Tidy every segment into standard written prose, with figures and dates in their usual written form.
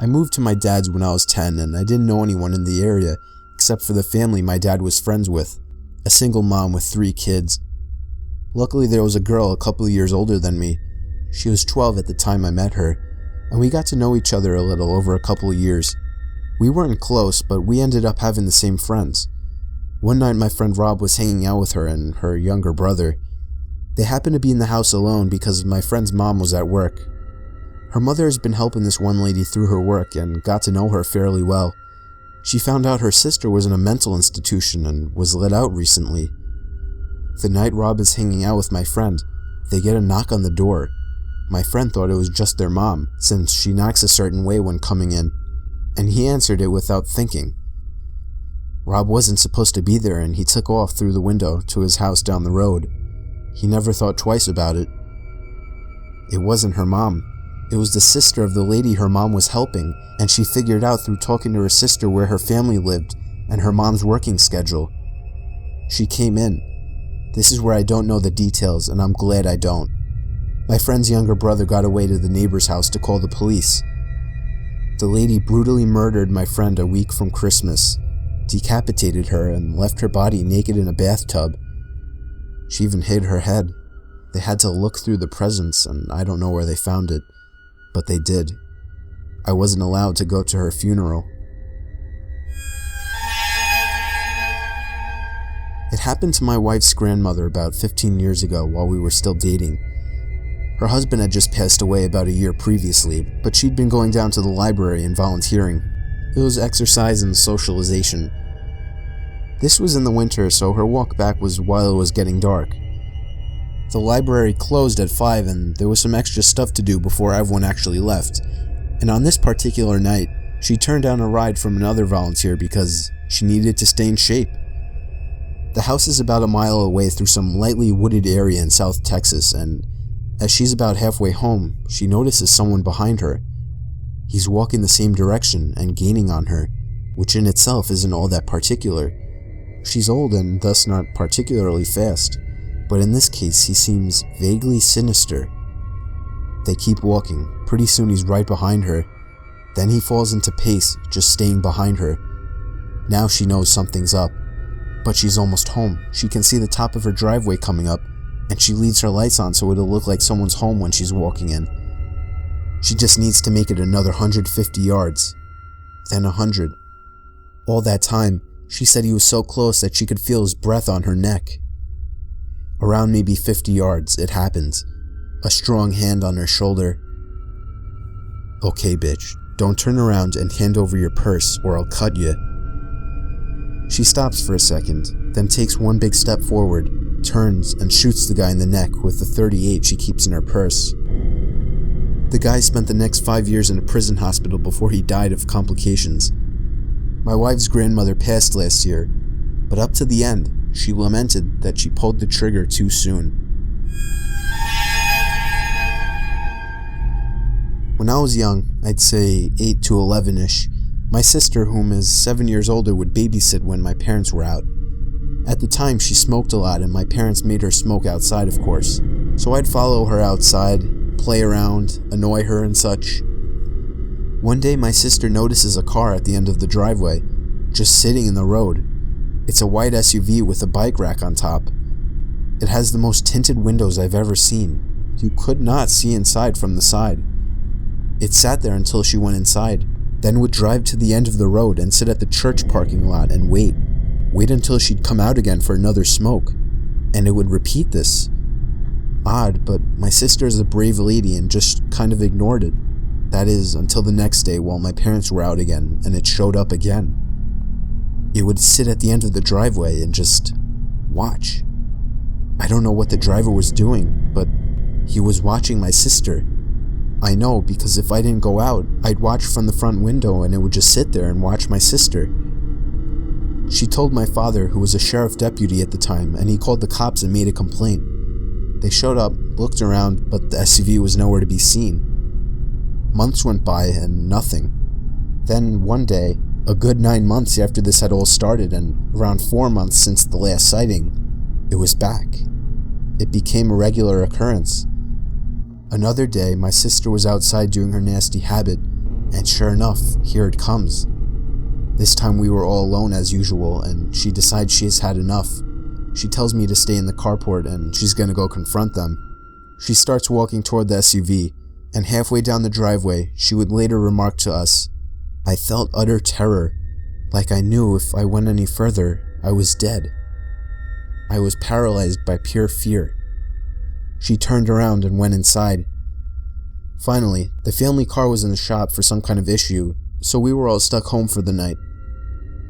I moved to my dad's when I was 10 and I didn't know anyone in the area except for the family my dad was friends with, a single mom with 3 kids. Luckily there was a girl a couple of years older than me. She was 12 at the time I met her, and we got to know each other a little over a couple of years. We weren't close, but we ended up having the same friends. One night my friend Rob was hanging out with her and her younger brother. They happened to be in the house alone because my friend's mom was at work. Her mother has been helping this one lady through her work and got to know her fairly well. She found out her sister was in a mental institution and was let out recently. The night Rob is hanging out with my friend, they get a knock on the door. My friend thought it was just their mom, since she knocks a certain way when coming in, and he answered it without thinking. Rob wasn't supposed to be there and he took off through the window to his house down the road. He never thought twice about it. It wasn't her mom. It was the sister of the lady her mom was helping, and she figured out through talking to her sister where her family lived and her mom's working schedule. She came in. This is where I don't know the details, and I'm glad I don't. My friend's younger brother got away to the neighbor's house to call the police. The lady brutally murdered my friend a week from Christmas, decapitated her, and left her body naked in a bathtub. She even hid her head. They had to look through the presents, and I don't know where they found it. But they did. I wasn't allowed to go to her funeral. It happened to my wife's grandmother about 15 years ago while we were still dating. Her husband had just passed away about a year previously, but she'd been going down to the library and volunteering. It was exercise and socialization. This was in the winter, so her walk back was while it was getting dark. The library closed at 5 and there was some extra stuff to do before everyone actually left. And on this particular night, she turned down a ride from another volunteer because she needed to stay in shape. The house is about a mile away through some lightly wooded area in South Texas, and as she's about halfway home, she notices someone behind her. He's walking the same direction and gaining on her, which in itself isn't all that particular. She's old and thus not particularly fast, but in this case he seems vaguely sinister. They keep walking. Pretty soon he's right behind her. Then he falls into pace, just staying behind her. Now she knows something's up. But she's almost home. She can see the top of her driveway coming up, and she leaves her lights on so it'll look like someone's home when she's walking in. She just needs to make it another 150 yards. Then 100. All that time, she said he was so close that she could feel his breath on her neck. Around maybe 50 yards, it happens. A strong hand on her shoulder. "Okay, bitch, don't turn around and hand over your purse or I'll cut you." She stops for a second, then takes one big step forward, turns, and shoots the guy in the neck with the .38 she keeps in her purse. The guy spent the next 5 years in a prison hospital before he died of complications. My wife's grandmother passed last year, but up to the end, she lamented that she pulled the trigger too soon. When I was young, I'd say 8 to 11-ish, my sister, whom is 7 years older, would babysit when my parents were out. At the time, she smoked a lot and my parents made her smoke outside, of course. So I'd follow her outside, play around, annoy her and such. One day my sister notices a car at the end of the driveway, just sitting in the road. It's a white SUV with a bike rack on top. It has the most tinted windows I've ever seen. You could not see inside from the side. It sat there until she went inside, then would drive to the end of the road and sit at the church parking lot and wait. Wait until she'd come out again for another smoke. And it would repeat this. Odd, but my sister is a brave lady and just kind of ignored it. That is, until the next day while my parents were out again and it showed up again. It would sit at the end of the driveway and just watch. I don't know what the driver was doing, but he was watching my sister. I know, because if I didn't go out, I'd watch from the front window and it would just sit there and watch my sister. She told my father, who was a sheriff deputy at the time, and he called the cops and made a complaint. They showed up, looked around, but the SUV was nowhere to be seen. Months went by and nothing. Then one day, a good 9 months after this had all started and around 4 months since the last sighting, it was back. It became a regular occurrence. Another day, my sister was outside doing her nasty habit, And sure enough, here it comes. This time we were all alone as usual, and she decides she has had enough. She tells me to stay in the carport and she's gonna go confront them. She starts walking toward the SUV, and halfway down the driveway, she would later remark to us, "I felt utter terror, like I knew if I went any further, I was dead. I was paralyzed by pure fear." She turned around and went inside. Finally, the family car was in the shop for some kind of issue, so we were all stuck home for the night.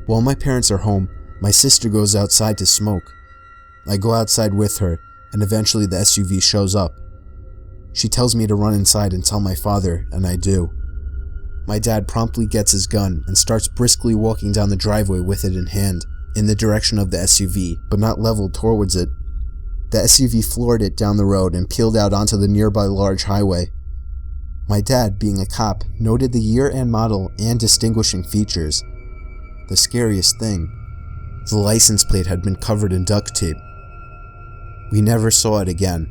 While my parents are home, my sister goes outside to smoke. I go outside with her, and eventually the SUV shows up. She tells me to run inside and tell my father, and I do. My dad promptly gets his gun and starts briskly walking down the driveway with it in hand, in the direction of the SUV, but not leveled towards it. The SUV floored it down the road and peeled out onto the nearby large highway. My dad, being a cop, noted the year and model and distinguishing features. The scariest thing, the license plate had been covered in duct tape. We never saw it again.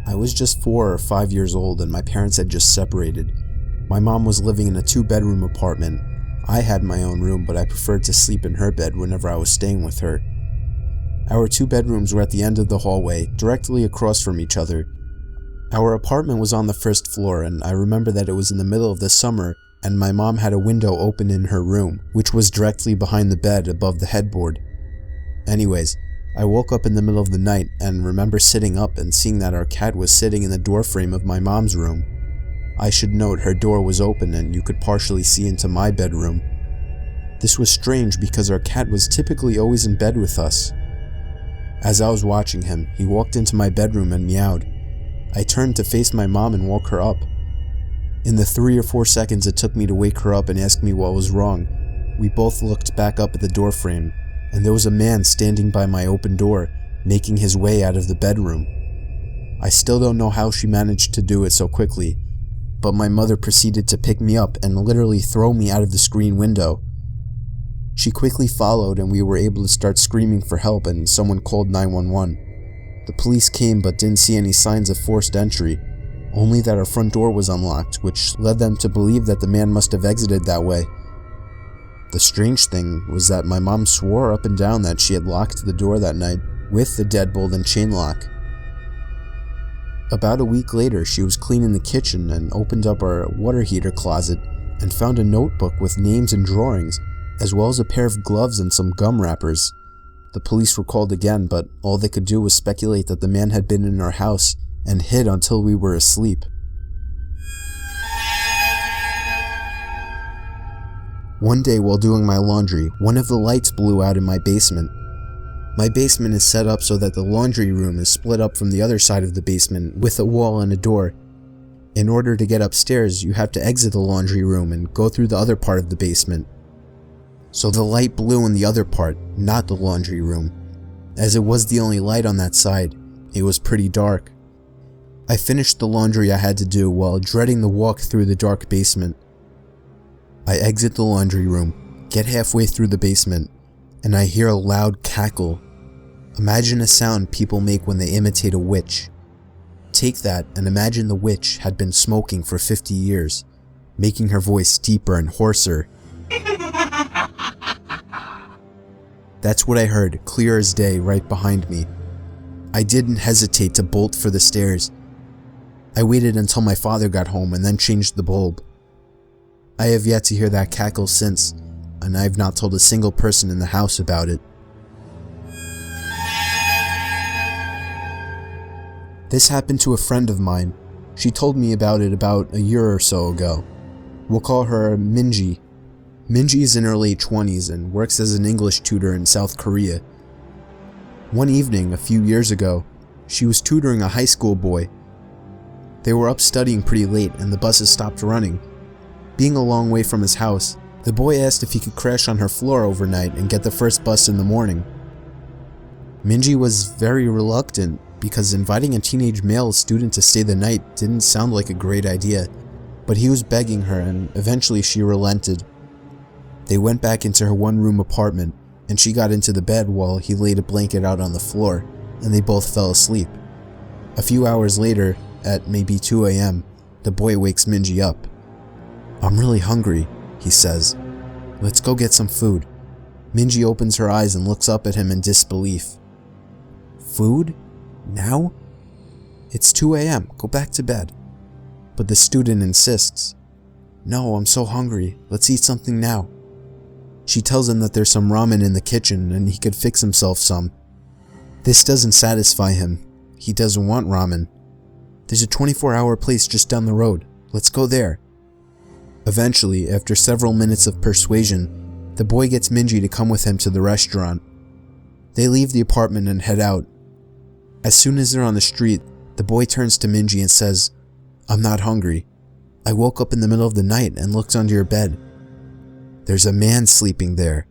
I was just 4 or 5 years old and my parents had just separated. My mom was living in a 2-bedroom apartment. I had my own room, but I preferred to sleep in her bed whenever I was staying with her. Our 2 bedrooms were at the end of the hallway, directly across from each other. Our apartment was on the 1st floor, and I remember that it was in the middle of the summer, and my mom had a window open in her room, which was directly behind the bed above the headboard. Anyways, I woke up in the middle of the night and remember sitting up and seeing that our cat was sitting in the doorframe of my mom's room. I should note her door was open and you could partially see into my bedroom. This was strange because our cat was typically always in bed with us. As I was watching him, he walked into my bedroom and meowed. I turned to face my mom and woke her up. In the 3 or 4 seconds it took me to wake her up and ask me what was wrong, we both looked back up at the doorframe, and there was a man standing by my open door, making his way out of the bedroom. I still don't know how she managed to do it so quickly, but my mother proceeded to pick me up and literally throw me out of the screen window. She quickly followed and we were able to start screaming for help and someone called 911. The police came but didn't see any signs of forced entry, only that our front door was unlocked, which led them to believe that the man must have exited that way. The strange thing was that my mom swore up and down that she had locked the door that night with the deadbolt and chain lock. About a week later, she was cleaning the kitchen and opened up our water heater closet and found a notebook with names and drawings, as well as a pair of gloves and some gum wrappers. The police were called again, but all they could do was speculate that the man had been in our house and hid until we were asleep. One day while doing my laundry, one of the lights blew out in my basement. My basement is set up so that the laundry room is split up from the other side of the basement with a wall and a door. In order to get upstairs, you have to exit the laundry room and go through the other part of the basement. So the light blew in the other part, not the laundry room. As it was the only light on that side, it was pretty dark. I finished the laundry I had to do while dreading the walk through the dark basement. I exit the laundry room, get halfway through the basement, and I hear a loud cackle. Imagine a sound people make when they imitate a witch. Take that and imagine the witch had been smoking for 50 years, making her voice deeper and hoarser. That's what I heard, clear as day, right behind me. I didn't hesitate to bolt for the stairs. I waited until my father got home and then changed the bulb. I have yet to hear that cackle since, and I have not told a single person in the house about it. This happened to a friend of mine. She told me about it about a year or so ago. We'll call her Minji. Minji is in her late 20s and works as an English tutor in South Korea. One evening, a few years ago, she was tutoring a high school boy. They were up studying pretty late and the buses stopped running. Being a long way from his house, the boy asked if he could crash on her floor overnight and get the first bus in the morning. Minji was very reluctant because inviting a teenage male student to stay the night didn't sound like a great idea, but he was begging her and eventually she relented. They went back into her one-room apartment and she got into the bed while he laid a blanket out on the floor and they both fell asleep. A few hours later, at maybe 2 a.m., the boy wakes Minji up. "I'm really hungry," he says. "Let's go get some food." Minji opens her eyes and looks up at him in disbelief. "Food? Now?" "It's 2 a.m., go back to bed." But the student insists. "No, I'm so hungry, let's eat something now." She tells him that there's some ramen in the kitchen and he could fix himself some. This doesn't satisfy him. He doesn't want ramen. "There's a 24-hour place just down the road. Let's go there." Eventually, after several minutes of persuasion, the boy gets Minji to come with him to the restaurant. They leave the apartment and head out. As soon as they're on the street, the boy turns to Minji and says, "I'm not hungry. I woke up in the middle of the night and looked under your bed. There's a man sleeping there."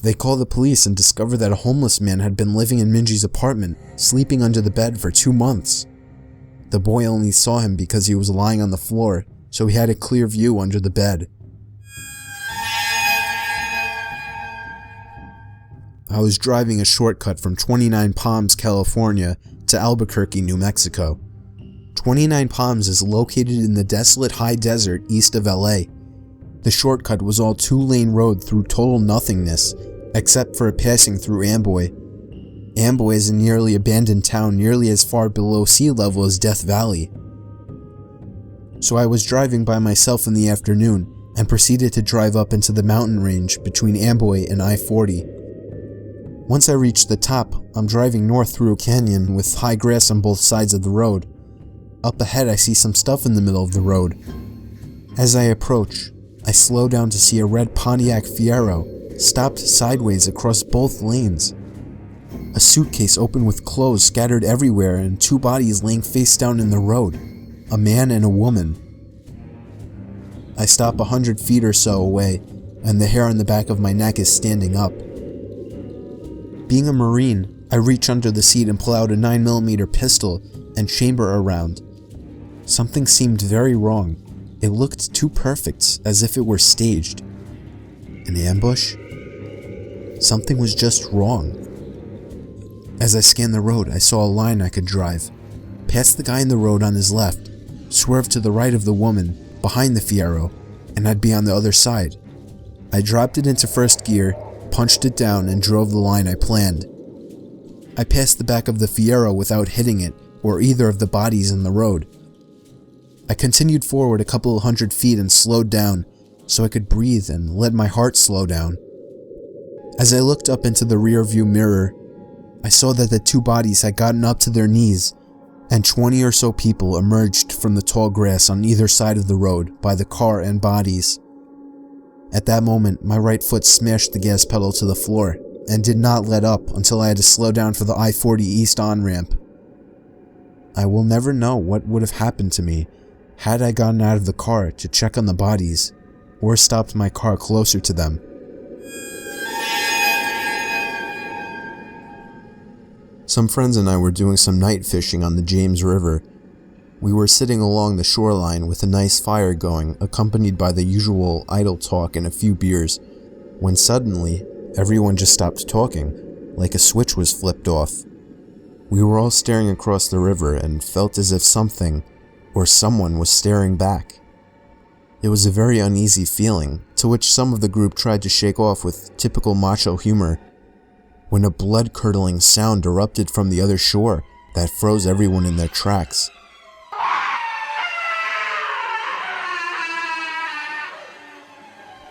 They call the police and discover that a homeless man had been living in Minji's apartment, sleeping under the bed for 2 months. The boy only saw him because he was lying on the floor, so he had a clear view under the bed. I was driving a shortcut from 29 Palms, California to Albuquerque, New Mexico. 29 Palms is located in the desolate high desert east of LA. The shortcut was all 2-lane road through total nothingness, except for a passing through Amboy. Amboy is a nearly abandoned town nearly as far below sea level as Death Valley. So I was driving by myself in the afternoon and proceeded to drive up into the mountain range between Amboy and I-40. Once I reached the top, I'm driving north through a canyon with high grass on both sides of the road. Up ahead I see some stuff in the middle of the road. As I approach, I slow down to see a red Pontiac Fiero stopped sideways across both lanes. A suitcase open with clothes scattered everywhere and 2 bodies laying face down in the road, a man and a woman. I stop 100 feet or so away, and the hair on the back of my neck is standing up. Being a Marine, I reach under the seat and pull out a 9mm pistol and chamber a round. Something seemed very wrong. It looked too perfect, as if it were staged. An ambush? Something was just wrong. As I scanned the road, I saw a line I could drive. Past the guy in the road on his left, swerve to the right of the woman, behind the Fiero, and I'd be on the other side. I dropped it into first gear, punched it down, and drove the line I planned. I passed the back of the Fiero without hitting it, or either of the bodies in the road. I continued forward a couple of 100 feet and slowed down, so I could breathe and let my heart slow down. As I looked up into the rear view mirror, I saw that the 2 bodies had gotten up to their knees, and 20 or so people emerged from the tall grass on either side of the road by the car and bodies. At that moment, my right foot smashed the gas pedal to the floor, and did not let up until I had to slow down for the I-40 East on-ramp. I will never know what would have happened to me had I gotten out of the car to check on the bodies, or stopped my car closer to them. Some friends and I were doing some night fishing on the James River. We were sitting along the shoreline with a nice fire going, accompanied by the usual idle talk and a few beers, when suddenly, everyone just stopped talking, like a switch was flipped off. We were all staring across the river and felt as if something, or someone, was staring back. It was a very uneasy feeling, to which some of the group tried to shake off with typical macho humor, when a blood-curdling sound erupted from the other shore that froze everyone in their tracks.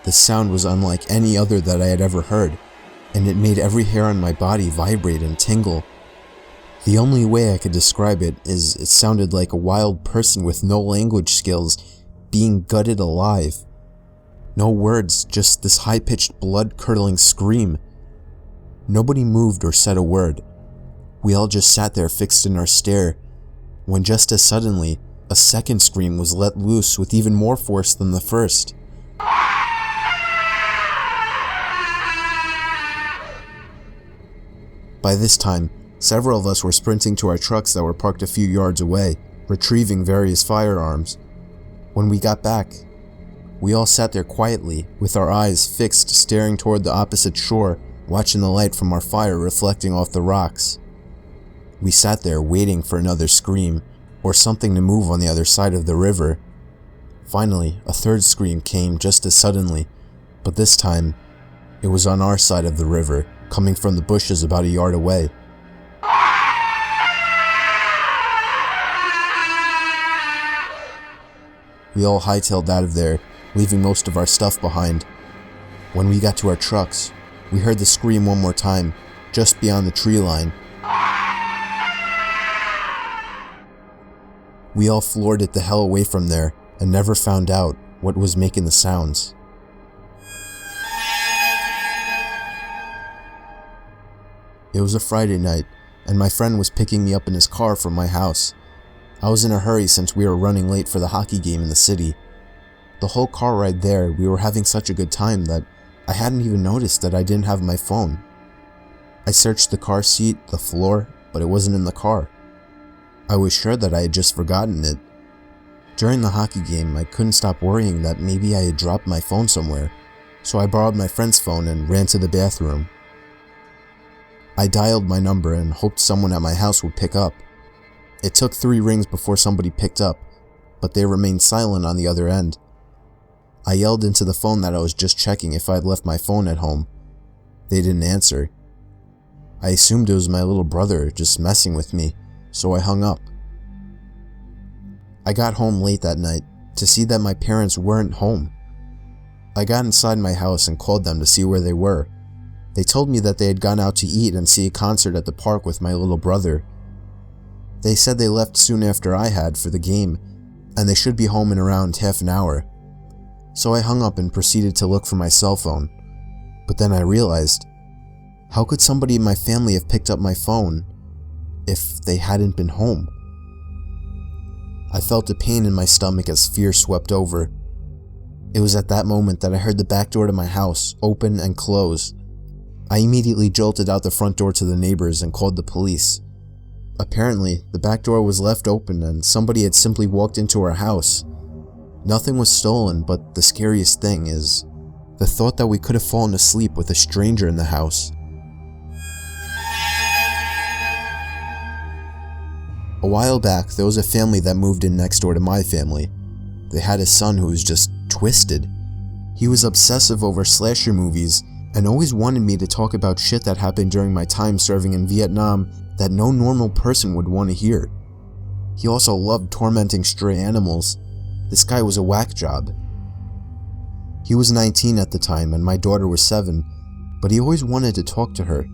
The sound was unlike any other that I had ever heard, and it made every hair on my body vibrate and tingle. The only way I could describe it is it sounded like a wild person with no language skills being gutted alive. No words, just this high-pitched, blood-curdling scream. Nobody moved or said a word. We all just sat there fixed in our stare, when just as suddenly, a second scream was let loose with even more force than the first. By this time, several of us were sprinting to our trucks that were parked a few yards away, retrieving various firearms. When we got back, we all sat there quietly, with our eyes fixed staring toward the opposite shore, watching the light from our fire reflecting off the rocks. We sat there waiting for another scream, or something to move on the other side of the river. Finally, a third scream came just as suddenly, but this time, it was on our side of the river, coming from the bushes about a yard away. We all hightailed out of there, leaving most of our stuff behind. When we got to our trucks, we heard the scream one more time, just beyond the tree line. We all floored it the hell away from there and never found out what was making the sounds. It was a Friday night, and my friend was picking me up in his car from my house. I was in a hurry since we were running late for the hockey game in the city. The whole car ride there, we were having such a good time that I hadn't even noticed that I didn't have my phone. I searched the car seat, the floor, but it wasn't in the car. I was sure that I had just forgotten it. During the hockey game, I couldn't stop worrying that maybe I had dropped my phone somewhere, so I borrowed my friend's phone and ran to the bathroom. I dialed my number and hoped someone at my house would pick up. It took 3 rings before somebody picked up, but they remained silent on the other end. I yelled into the phone that I was just checking if I had left my phone at home. They didn't answer. I assumed it was my little brother just messing with me, so I hung up. I got home late that night to see that my parents weren't home. I got inside my house and called them to see where they were. They told me that they had gone out to eat and see a concert at the park with my little brother. They said they left soon after I had for the game, and they should be home in around half an hour. So I hung up and proceeded to look for my cell phone. But then I realized, how could somebody in my family have picked up my phone if they hadn't been home? I felt a pain in my stomach as fear swept over. It was at that moment that I heard the back door to my house open and close. I immediately jolted out the front door to the neighbors and called the police. Apparently, the back door was left open and somebody had simply walked into our house. Nothing was stolen, but the scariest thing is the thought that we could have fallen asleep with a stranger in the house. A while back, there was a family that moved in next door to my family. They had a son who was just twisted. He was obsessive over slasher movies and always wanted me to talk about shit that happened during my time serving in Vietnam that no normal person would want to hear. He also loved tormenting stray animals. This guy was a whack job. He was 19 at the time and my daughter was 7, but he always wanted to talk to her.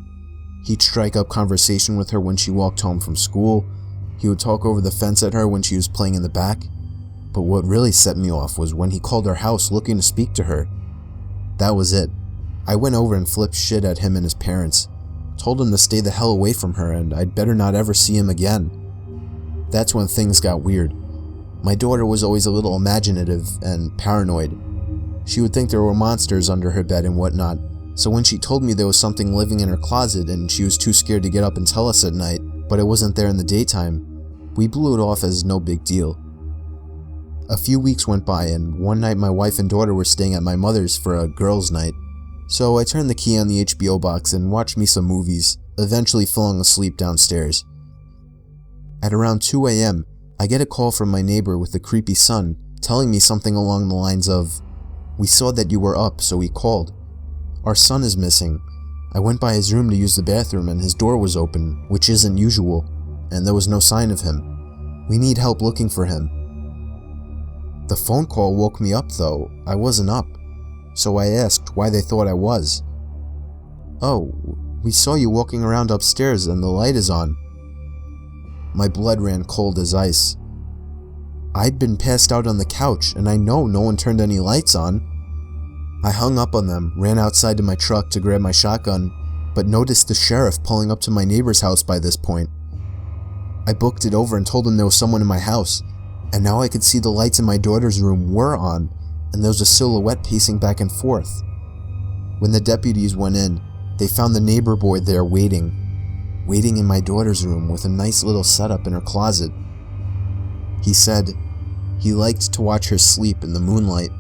He'd strike up conversation with her when she walked home from school. He would talk over the fence at her when she was playing in the back. But what really set me off was when he called our house looking to speak to her. That was it. I went over and flipped shit at him and his parents. Told him to stay the hell away from her and I'd better not ever see him again. That's when things got weird. My daughter was always a little imaginative and paranoid. She would think there were monsters under her bed and whatnot, so when she told me there was something living in her closet and she was too scared to get up and tell us at night, but it wasn't there in the daytime, we blew it off as no big deal. A few weeks went by and one night my wife and daughter were staying at my mother's for a girls' night. So I turned the key on the HBO box and watched me some movies, eventually falling asleep downstairs. At around 2 a.m., I get a call from my neighbor with a creepy son telling me something along the lines of, "We saw that you were up, so we called. Our son is missing. I went by his room to use the bathroom and his door was open, which isn't usual, and there was no sign of him. We need help looking for him." The phone call woke me up though. I wasn't up. So I asked why they thought I was. "Oh, we saw you walking around upstairs and the light is on." My blood ran cold as ice. I'd been passed out on the couch and I know no one turned any lights on. I hung up on them, ran outside to my truck to grab my shotgun, but noticed the sheriff pulling up to my neighbor's house by this point. I booked it over and told him there was someone in my house, and now I could see the lights in my daughter's room were on, and there was a silhouette pacing back and forth. When the deputies went in, they found the neighbor boy there waiting in my daughter's room with a nice little setup in her closet. He said he liked to watch her sleep in the moonlight.